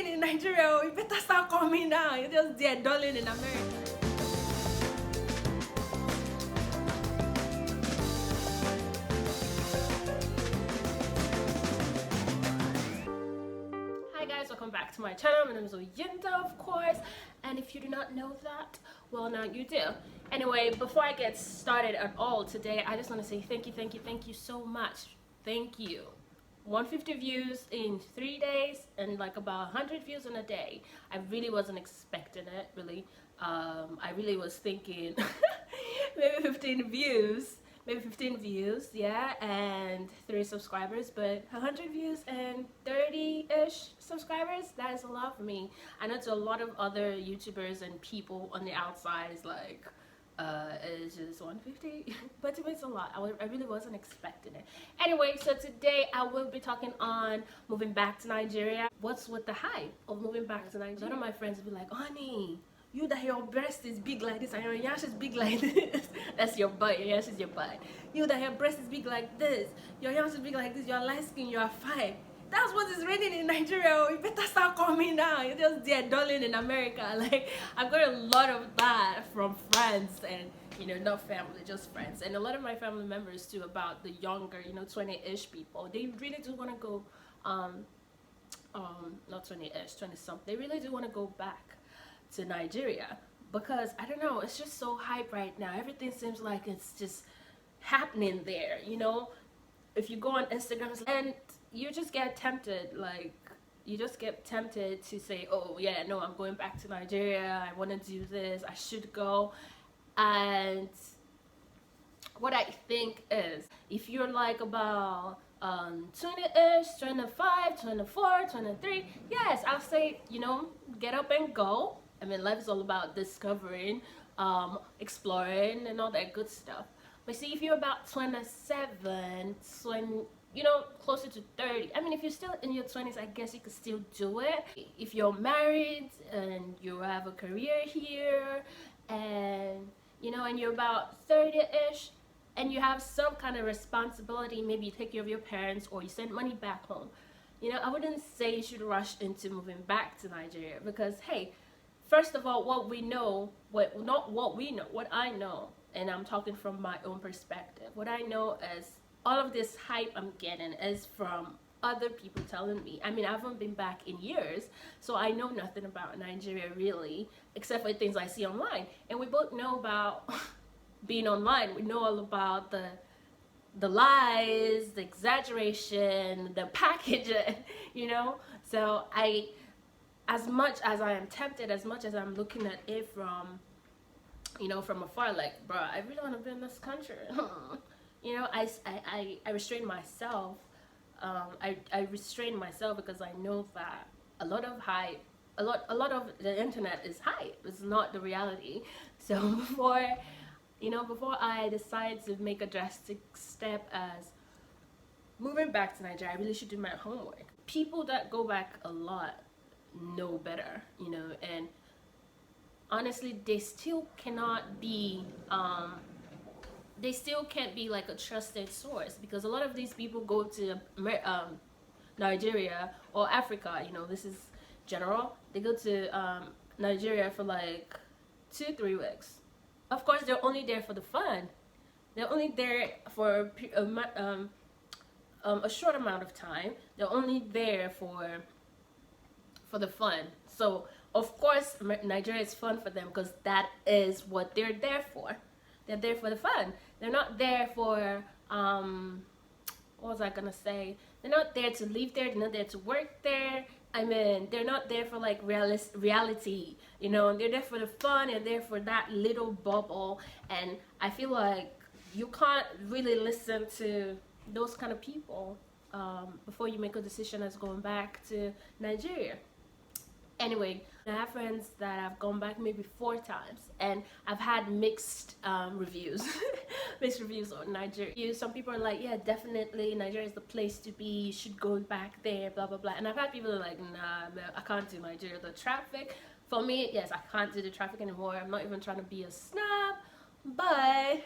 raining in Nigeria. You better start coming now. You're just there, darling, in America. Hi guys, welcome back to my channel. My name is Oyinda, of course, and if you do not know that, well, now you do. Anyway, before I get started at all today, I just want to say thank you so much. Thank you. 150 views in 3 days and like about 100 views in a day. I really wasn't expecting it, really. I really was thinking maybe 15 views, yeah, and 3 subscribers, but 100 views and 30-ish subscribers, that is a lot for me. I know to a lot of other YouTubers and people on the outside is like, it's just 150, but to me it's a lot. I really wasn't expecting it. Anyway, so today I will be talking on moving back to Nigeria. What's with the hype of moving back to Nigeria? A lot of my friends will be like, honey, you that your breast is big like this and your yash is big like this. That's your butt, your yash is your butt. You that your breast is big like this, your yash is big like this, you're light skin, you're fine. That's what is raining in Nigeria. You better start coming now. You're just there, darling, in America. Like, I've got a lot of that from friends and, you know, not family, just friends. And a lot of my family members too, about the younger, you know, 20-ish people. They really do want to go, not 20-ish, 20-something. They really do want to go back to Nigeria because, I don't know, it's just so hype right now. Everything seems like it's just happening there, you know. If you go on Instagram and you just get tempted, like you just get tempted to say, oh yeah, no, I'm going back to Nigeria, I want to do this, I should go. And what I think is, if you're like about 20-ish, 25, 24, 23, yes, I'll say, you know, get up and go. I mean, life is all about discovering, exploring and all that good stuff. But see, if you're about 27, you know, closer to 30, I mean, if you're still in your 20s, I guess you could still do it. If you're married and you have a career here and, you know, and you're about 30-ish and you have some kind of responsibility, maybe you take care of your parents or you send money back home, you know, I wouldn't say you should rush into moving back to Nigeria because, hey, first of all, what I know, and I'm talking from my own perspective, what I know is all of this hype I'm getting is from other people telling me. I mean, I haven't been back in years, so I know nothing about Nigeria really, except for things I see online. And we both know about being online. We know all about the lies, the exaggeration, the packaging, you know. So as much as I am tempted, as much as I'm looking at it from, you know, from afar, like, bro, I really want to be in this country. You know, I restrain myself. I restrain myself because I know that a lot of hype, a lot of the internet is hype. It's not the reality. So before I decide to make a drastic step as moving back to Nigeria, I really should do my homework. People that go back a lot know better, you know, and honestly, they still cannot be they still can't be like a trusted source because a lot of these people go to Nigeria or Africa, you know, this is general. They go to Nigeria for like 2-3 weeks. Of course, they're only there for the fun. They're only there for a short amount of time. They're only there for the fun. So of course Nigeria is fun for them because that is what they're there for. They're there for the fun. They're not there for what was I gonna say? They're not there to live there. They're not there to work there. I mean, they're not there for like reality, you know. They're there for the fun and there for that little bubble. And I feel like you can't really listen to those kind of people before you make a decision as going back to Nigeria. Anyway, I have friends that have gone back maybe 4 times and I've had mixed reviews mixed reviews on Nigeria. Some people are like, yeah, definitely Nigeria is the place to be, you should go back there, blah blah blah. And I've had people that are like, nah man, I can't do Nigeria, the traffic. For me, yes, I can't do the traffic anymore. I'm not even trying to be a snob, but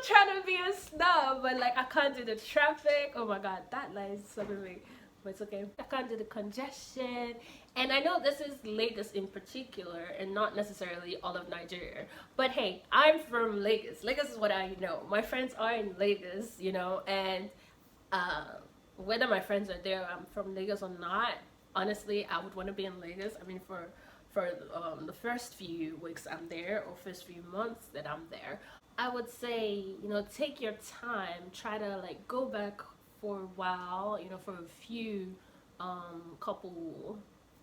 trying to be a snob, but like I can't do the traffic. Oh my god, that line is something like, but it's okay. I can't do the congestion. And I know this is Lagos in particular and not necessarily all of Nigeria. But hey, I'm from Lagos. Lagos is what I know. My friends are in Lagos, you know, and whether my friends are there, I'm from Lagos or not, honestly, I would want to be in Lagos. I mean, for the first few weeks I'm there, or first few months that I'm there, I would say, you know, take your time, try to like go back for a while, you know, for a few couple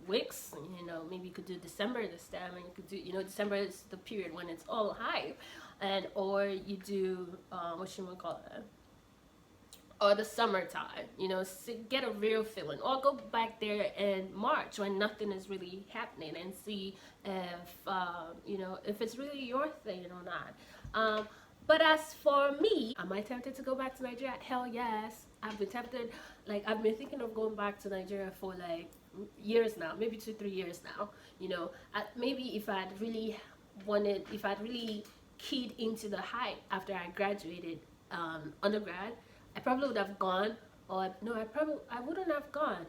weeks, you know, maybe you could do December this time, and you could do, you know, December is the period when it's all hype, and or you do what you would call it, or the summertime, you know, get a real feeling, or go back there in March when nothing is really happening and see if you know, if it's really your thing or not. But as for me, am I tempted to go back to Nigeria? Hell yes. I've been tempted. Like, I've been thinking of going back to Nigeria for like years now, maybe 2-3 years now. You know, maybe if I'd really wanted, if I'd really keyed into the hype after I graduated undergrad, I probably would have gone. Or no, I wouldn't have gone,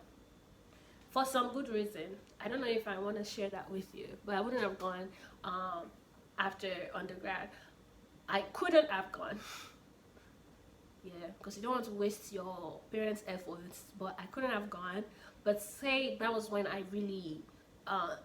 for some good reason. I don't know if I want to share that with you, but I wouldn't have gone after undergrad. I couldn't have gone. Yeah, because you don't want to waste your parents' efforts, but I couldn't have gone. But say that was when I really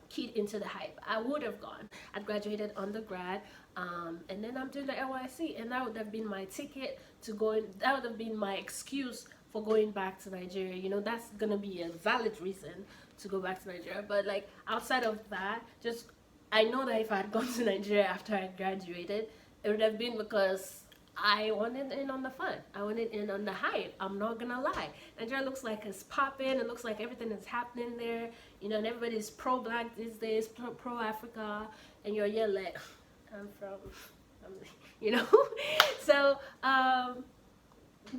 keyed into the hype, I would have gone. I'd graduated undergrad, and then I'm doing the NYSC, and that would have been my ticket to go in. That would have been my excuse for going back to Nigeria. You know, that's gonna be a valid reason to go back to Nigeria. But like outside of that, just, I know that if I had gone to Nigeria after I graduated, it would have been because I wanted in on the fun. I wanted in on the hype. I'm not gonna lie. Nigeria looks like it's popping. It looks like everything is happening there. You know, and everybody's pro-black these days, pro-Africa, and you're like, I'm you know. So,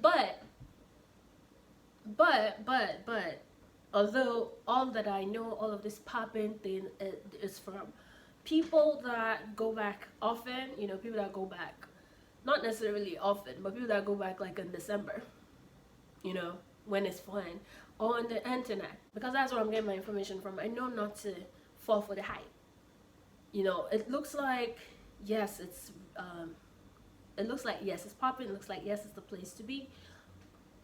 but, although all that I know, all of this popping thing is from people that go back often, you know, people that go back, not necessarily often, but people that go back like in December, you know, when it's fun, or on the internet, because that's where I'm getting my information from. I know not to fall for the hype. You know, it looks like, yes, it's, it looks like, yes, it's popping, it looks like, yes, it's the place to be.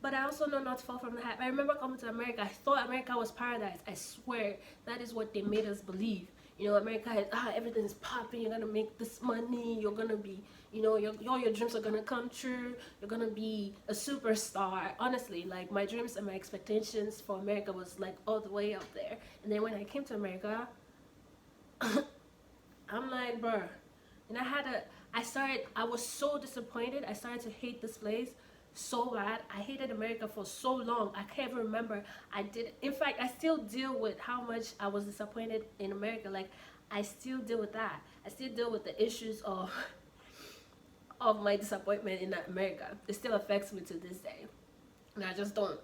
But I also know not to fall from the hype. I remember coming to America, I thought America was paradise. I swear, that is what they made us believe. You know, America is, everything is popping, you're gonna make this money, you're gonna be, you know, all your dreams are gonna come true, you're gonna be a superstar. Honestly, like, my dreams and my expectations for America was like all the way up there. And then when I came to America, I'm like, bruh, and I was so disappointed. I started to hate this place so bad. I hated America for so long. I can't even remember. In fact, I still deal with how much I was disappointed in America. Like, I still deal with that. I still deal with the issues of my disappointment in America. It still affects me to this day, and I just don't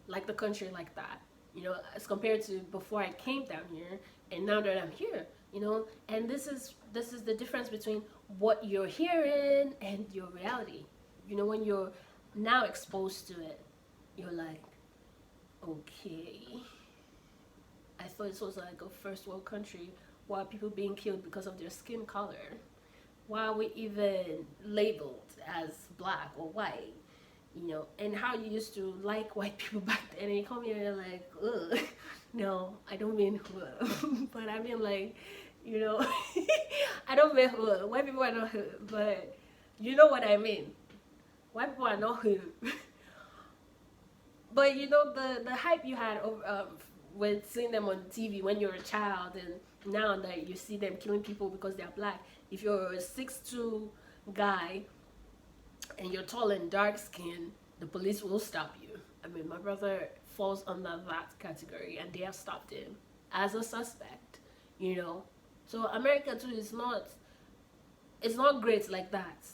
like the country like that, you know, as compared to before I came down here and now that I'm here, you know. And this is the difference between what you're hearing and your reality. You know, when you're now exposed to it, you're like, okay, I thought this was like a first world country. Why are people being killed because of their skin color? Why are we even labeled as black or white? You know, and how you used to like white people back then, and you come here and you're like, ugh. No, I don't mean hood, but I mean, like, you know, I don't mean hood. White people are not hood, but you know what I mean. White people are not hood. But you know, the hype you had when seeing them on TV when you're a child, and now that you see them killing people because they're black. If you're a 6'2" guy and you're tall and dark skinned, the police will stop you. I mean, my brother falls under that category, and they have stopped him as a suspect, you know. So America too is not, it's not great like that.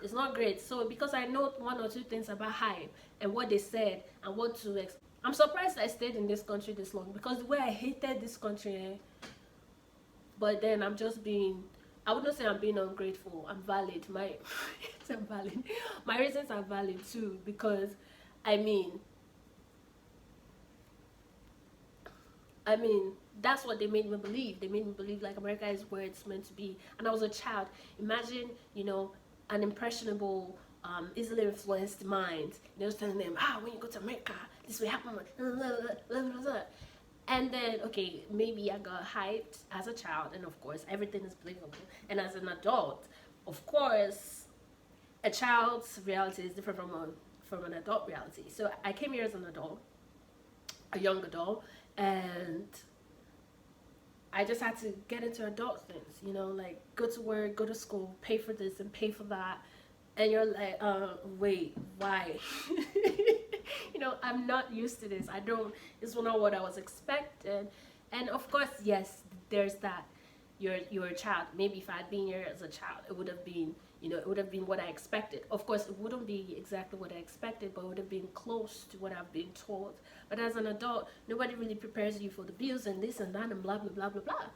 It's not great. So because I know one or two things about hype and what they said and what to I'm surprised I stayed in this country this long, because the way I hated this country, but then I'm I wouldn't say I'm being ungrateful. I'm valid. My I'm valid. My reasons are valid too, because I mean, I mean, that's what they made me believe. They made me believe like America is where it's meant to be. And I was a child. Imagine, you know, an impressionable, easily influenced mind. You know, telling them, when you go to America, this will happen. And then, okay, maybe I got hyped as a child, and of course, everything is believable. And as an adult, of course, a child's reality is different from an adult reality. So I came here as an adult, a young adult, and I just had to get into adult things, you know, like go to work, go to school, pay for this and pay for that. And you're like, wait, why? You know, I'm not used to this. It's not what I was expecting. And of course, yes, there's that. You're a child. Maybe if I had been here as a child, it would have been, you know, it would have been what I expected. Of course, it wouldn't be exactly what I expected, but it would have been close to what I've been told. But as an adult, nobody really prepares you for the bills and this and that and blah, blah, blah, blah, blah.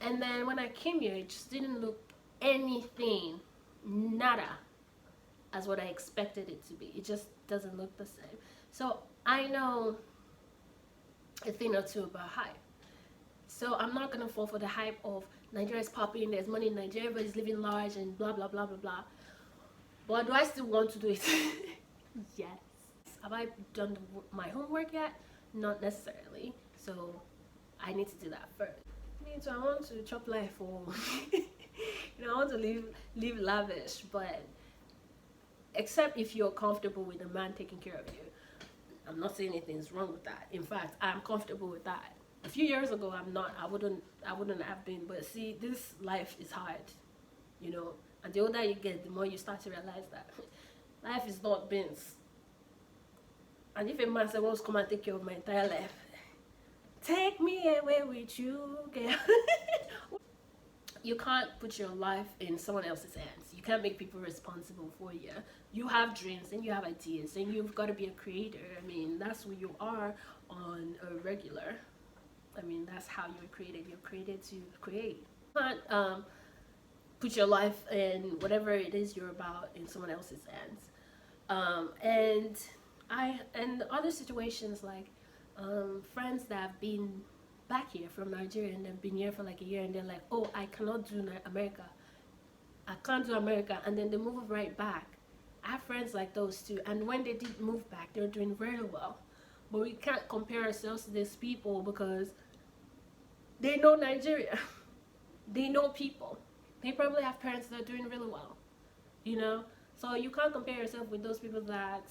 And then when I came here, it just didn't look anything, nada, as what I expected it to be. It just doesn't look the same. So I know a thing or two about hype. So I'm not gonna fall for the hype of Nigeria is popping, there's money in Nigeria, everybody's living large and blah blah blah blah blah. But do I still want to do it? Yes. Have I done my homework yet? Not necessarily. So I need to do that first. So I want to chop life, or you know, I want to live lavish, but except if you're comfortable with a man taking care of you. I'm not saying anything's wrong with that. In fact, I'm comfortable with that. A few years ago, I wouldn't have been. But see, this life is hard, you know. And the older you get, the more you start to realize that life is not beans. And if a man said, "Well, come and take care of my entire life," take me away with you, girl. You can't put your life in someone else's hands. You can't make people responsible for you. You have dreams and you have ideas, and you've got to be a creator. I mean, that's who you are on a regular. I mean, that's how you're created. You're created to create. You can't put your life in whatever it is you're about in someone else's hands. And other situations like friends that have been back here from Nigeria and they've been here for like a year, and they're like, oh, I cannot do America. I can't do America. And then they move right back. I have friends like those too. And when they did move back, they're doing very well. But we can't compare ourselves to these people because they know Nigeria. They know people. They probably have parents that are doing really well, you know? So you can't compare yourself with those people that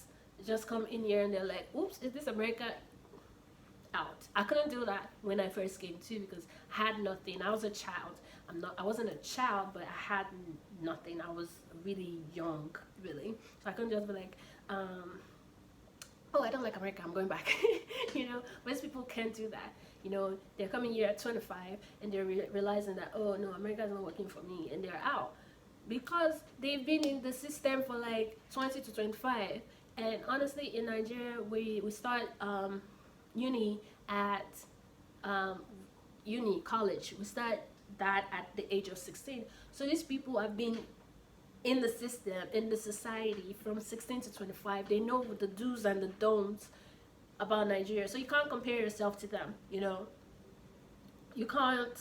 just come in here and they're like, oops, is this America? Out. I couldn't do that when I first came too, because I had nothing. I was a child. I wasn't a child, but I had nothing. I was really young, really. So I couldn't just be like, oh, I don't like America, I'm going back. You know, most people can't do that. You know, they're coming here at 25 and they're realizing that, oh no, America is not working for me, and they're out because they've been in the system for like 20 to 25. And honestly, in Nigeria, we start uni at college. We start that at the age of 16. So these people have been in the system, in the society from 16 to 25. They know the do's and the don'ts about Nigeria. So you can't compare yourself to them, you know. You can't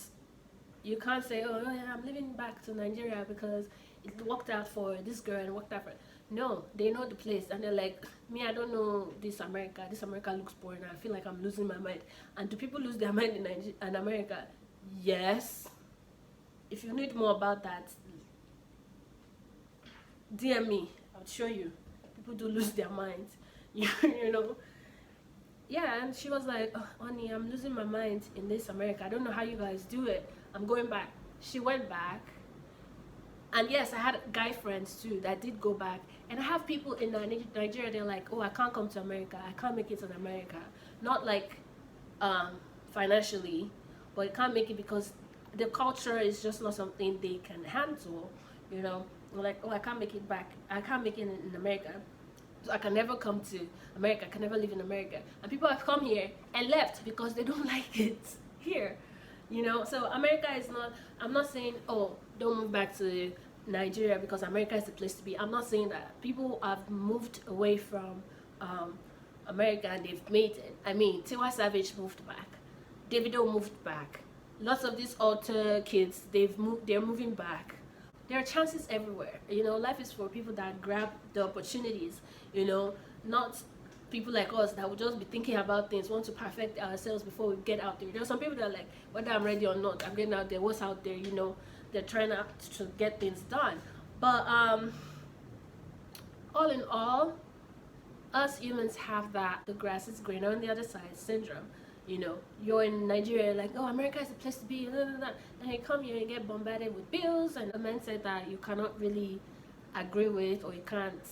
say, oh yeah, I'm living back to Nigeria because it worked out for this girl and it worked out for... No, they know the place and they're like, me, I don't know this America. This America looks boring. I feel like I'm losing my mind. And do people lose their mind in America? Yes. If you need more about that, DM me. I'll show you. People do lose their minds. You know? Yeah, and she was like, oh, honey, I'm losing my mind in this America. I don't know how you guys do it. I'm going back. She went back. And yes, I had guy friends too that did go back. And I have people in Nigeria, they're like, oh, I can't come to America. I can't make it in America. Not like financially, but I can't make it because the culture is just not something they can handle, you know. They're like, oh, I can't make it back. I can't make it in America. So I can never come to America. I can never live in America. And people have come here and left because they don't like it here. You know, so America is not, I'm not saying, oh, don't move back to Nigeria because America is the place to be. I'm not saying that. People have moved away from America and they've made it. I mean, Tiwa Savage moved back, Davido moved back, lots of these altar kids, they're moving back. There are chances everywhere. You know, life is for people that grab the opportunities, you know, not people like us that will just be thinking about things, want to perfect ourselves before we get out there. There are some people that are like, whether I'm ready or not, I'm getting out there, what's out there, you know, they're trying to get things done. But all in all, us humans have that the grass is greener on the other side syndrome. You know, you're in Nigeria, like, oh, America is the place to be, blah, blah, blah. And you come here and get bombarded with bills and a mindset that you cannot really agree with, or you can't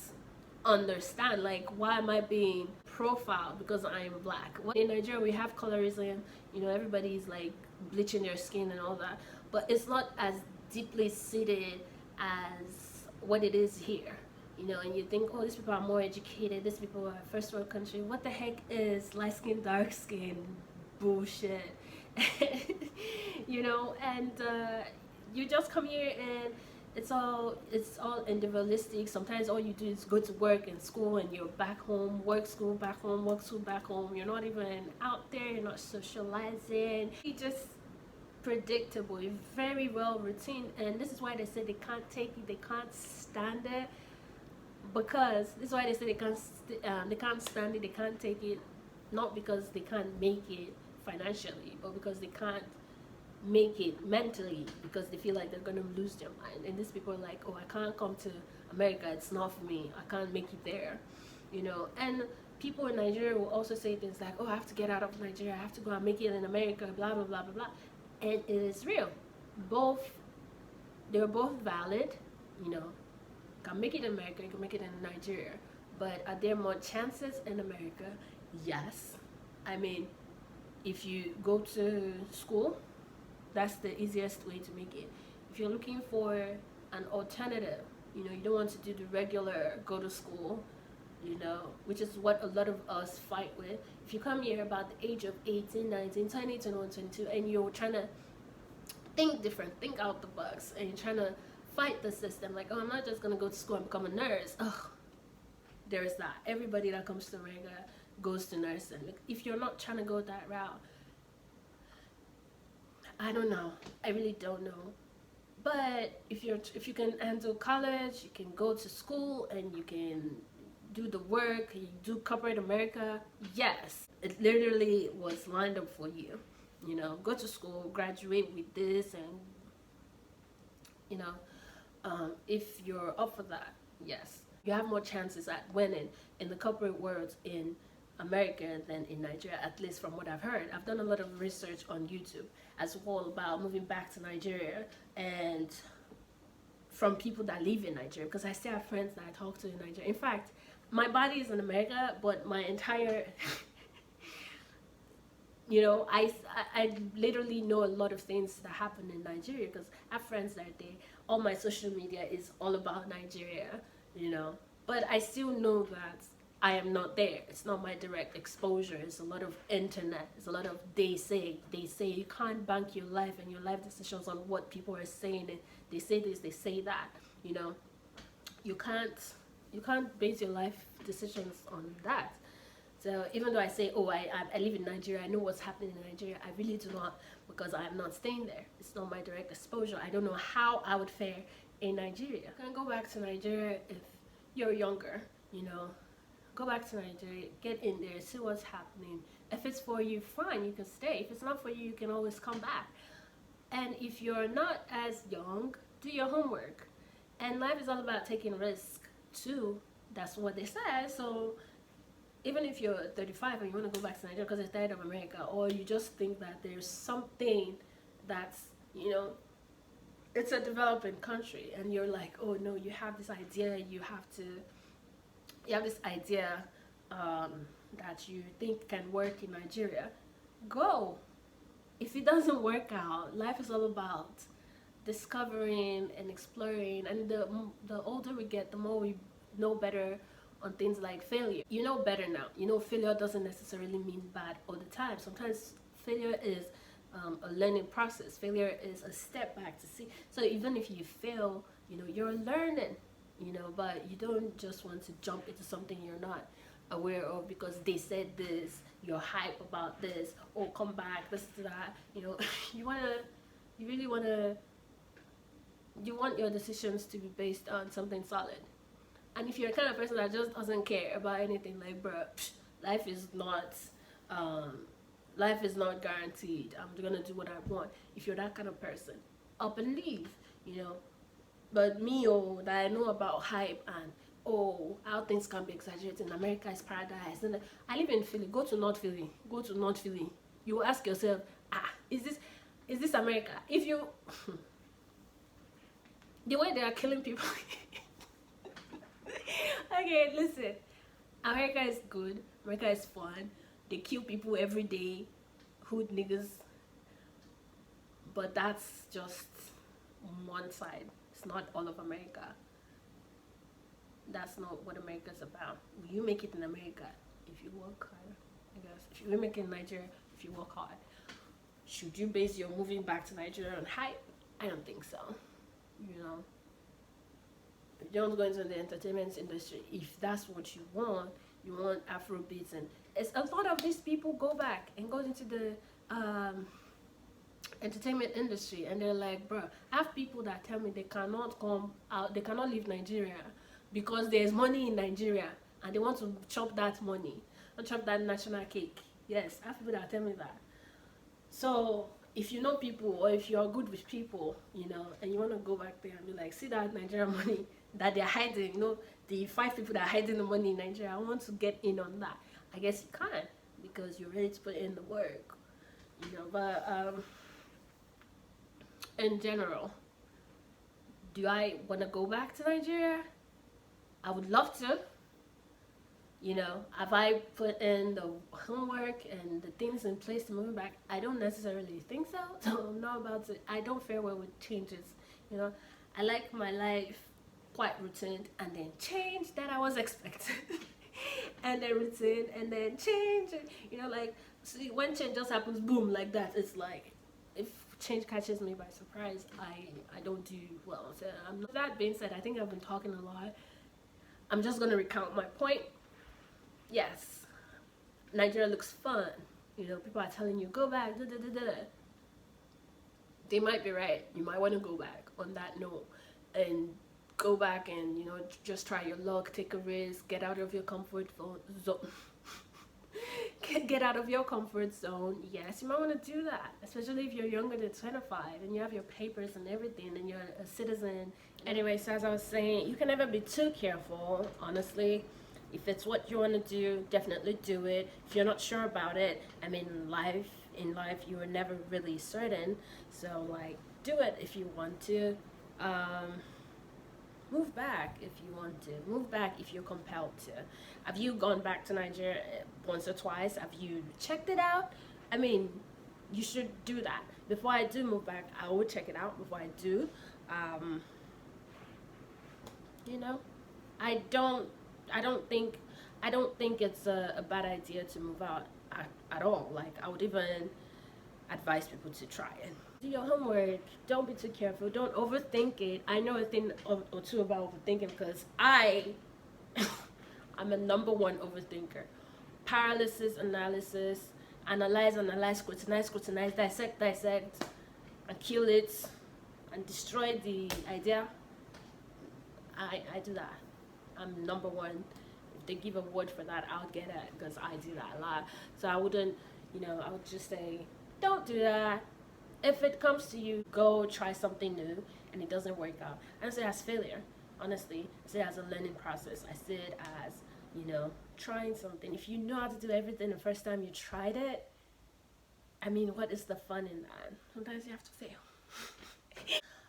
understand. Like, why am I being profiled because I'm black? Well, in Nigeria we have colorism, you know, everybody's like bleaching their skin and all that, but it's not as deeply seated as what it is here. You know, and you think, oh, these people are more educated, these people are first world country. What the heck is light skin, dark skin bullshit? You know, and you just come here and it's all individualistic. Sometimes all you do is go to work and school, and you're back home, work, school, back home, work, school, back home. You're not even out there, you're not socializing. You just predictable, very well routine. And this is why they say they can't take it, they can't stand it, because this is why they say they can't stand it, they can't take it, not because they can't make it financially, but because they can't make it mentally, because they feel like they're gonna lose their mind. And these people are like, oh, I can't come to America, it's not for me, I can't make it there, you know. And people in Nigeria will also say things like, oh, I have to get out of Nigeria, I have to go and make it in America, blah blah blah blah blah. And it is real. They're both valid, you know. You can make it in America, you can make it in Nigeria. But are there more chances in America? Yes. I mean, if you go to school, that's the easiest way to make it. If you're looking for an alternative, you know, you don't want to do the regular go to school, you know, which is what a lot of us fight with. If you come here about the age of 18, 19, 20, 21, 22, and you're trying to think different, think out the box, and you're trying to fight the system, like, oh, I'm not just gonna go to school and become a nurse. Ugh, there's that. Everybody that comes to America goes to nursing. Like, if you're not trying to go that route, I don't know. I really don't know. But if you can handle college, you can go to school and you can do the work, you do corporate America, yes, it literally was lined up for you. You know, go to school, graduate with this, and you know, if you're up for that, yes, you have more chances at winning in the corporate world in America than in Nigeria, at least from what I've heard. I've done a lot of research on YouTube as well about moving back to Nigeria, and from people that live in Nigeria, because I still have friends that I talk to in Nigeria. In fact, my body is in America, but my entire you know, I literally know a lot of things that happen in Nigeria because I have friends that are there. All my social media is all about Nigeria, you know. But I still know that I am not there. It's not my direct exposure. It's a lot of internet. It's a lot of they say. You can't bank your life and your life decisions on what people are saying. And they say this, they say that, you know. You can't base your life decisions on that. So even though I say, oh, I live in Nigeria, I know what's happening in Nigeria, I really do not, because I am not staying there. It's not my direct exposure. I don't know how I would fare in Nigeria. You can go back to Nigeria if you're younger, you know. Go back to Nigeria, get in there, see what's happening. If it's for you, fine, you can stay. If it's not for you, you can always come back. And if you're not as young, do your homework. And life is all about taking risks too. That's what they say. So even if you're 35 and you want to go back to Nigeria because you're tired of America, or you just think that there's something that's, you know, it's a developing country, and you're like, oh no, you have this idea, you have this idea that you think can work in Nigeria, go. If it doesn't work out, life is all about discovering and exploring, and the older we get, the more we know better on things like failure. You know better now. You know failure doesn't necessarily mean bad all the time. Sometimes failure is a learning process. Failure is a step back to see. So even if you fail, you're learning, but you don't just want to jump into something you're not aware of because they said this, you're hype about this, or come back, this to that. You really wanna, you want your decisions to be based on something solid. And if you're the kind of person that just doesn't care about anything, like, bro, life is not, um, life is not guaranteed. I'm gonna do what I want. If you're that kind of person, up and leave, you know. But me, oh, that I know about hype and how things can be exaggerated. America is paradise. And I live in Philly. Go to North Philly. Go to North Philly. You ask yourself, is this America? If you the way they are killing people. Okay, listen. America is good. America is fun. They kill people every day. Hood niggas. But that's just one side. It's not all of America. That's not what America's about. Will you make it in America if you work hard? I guess. If you make it in Nigeria, if you work hard. Should you base your moving back to Nigeria on hype? I don't think so. You know. If you don't go into the entertainment industry, if that's what you want Afrobeats, and it's a lot of these people go back and go into the entertainment industry, and they're like, bro, I have people that tell me they cannot come out, they cannot leave Nigeria because there's money in Nigeria and they want to chop that money and chop that national cake. Yes, I have people that tell me that. So if you know people, or if you're good with people, and you want to go back there and be like, see that Nigerian money that they're hiding, the 5 people that are hiding the money in Nigeria, I want to get in on that. I guess you can, because you're ready to put in the work, but in general, do I want to go back to Nigeria? I would love to. Have I put in the homework and the things in place to move back? I don't necessarily think so. So I'm not about to. I don't fare well with changes. I like my life quite routine, and then change that I was expecting, and then routine, and then change. Like, see, when change just happens, boom, like that. It's like, if change catches me by surprise, I don't do well. So that being said, I think I've been talking a lot. I'm just gonna recount my point. Yes, Nigeria looks fun. People are telling you, go back, da, da, da, da. They might be right. You might want to go back on that note, and go back and, just try your luck, take a risk, get out of your comfort zone. Get out of your comfort zone. Yes, you might want to do that, especially if you're younger than 25 and you have your papers and everything and you're a citizen. Anyway, so as I was saying, you can never be too careful, honestly. If it's what you want to do, definitely do it. If you're not sure about it, I mean, in life you are never really certain, so like, do it if you want to. Move back if you want to. Move back if you're compelled to. Have you gone back to Nigeria once or twice? Have you checked it out? I mean, you should do that. Before I do move back, I will check it out before I do. I don't think it's a bad idea to move out at all. Like, I would even advise people to try it. Do your homework. Don't be too careful. Don't overthink it. I know a thing or two about overthinking, because I'm a #1 overthinker. Paralysis analysis, analyze, scrutinize, dissect, and kill it, and destroy the idea. I do that. I'm #1. If they give a word for that, I'll get it, because I do that a lot. So I wouldn't, I would just say, don't do that. If it comes to you, go try something new and it doesn't work out. I don't say it as failure, honestly. I say it as a learning process. I see it as, trying something. If you know how to do everything the first time you tried it, I mean, what is the fun in that? Sometimes you have to fail.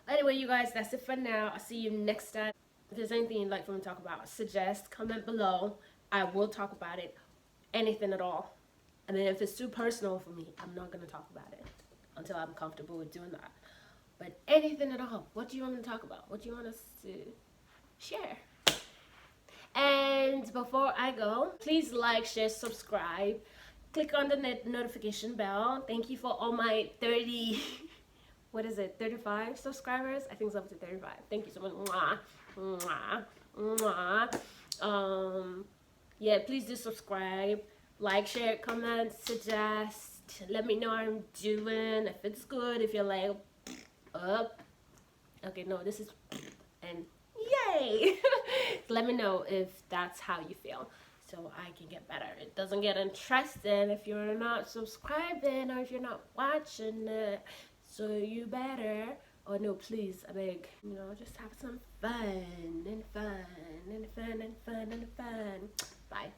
Anyway, you guys, that's it for now. I'll see you next time. If there's anything you'd like for me to talk about, suggest, comment below. I will talk about it. Anything at all. And then if it's too personal for me, I'm not going to talk about it until I'm comfortable with doing that. But anything at all, what do you want me to talk about? What do you want us to share? And before I go, please like, share, subscribe, click on the notification bell. Thank you for all my 30 what is it, 35 subscribers. I think it's up to 35. Thank you so much. Mwah, mwah, mwah. Yeah, please do subscribe, like, share, comment, suggest, let me know how I'm doing, if it's good, if you're like up. Okay, no, this is and yay. Let me know if that's how you feel, so I can get better. It doesn't get interesting if you're not subscribing or if you're not watching it, so you better. Oh no, please, I beg, you know, just have some fun and fun and fun and fun and fun. Bye.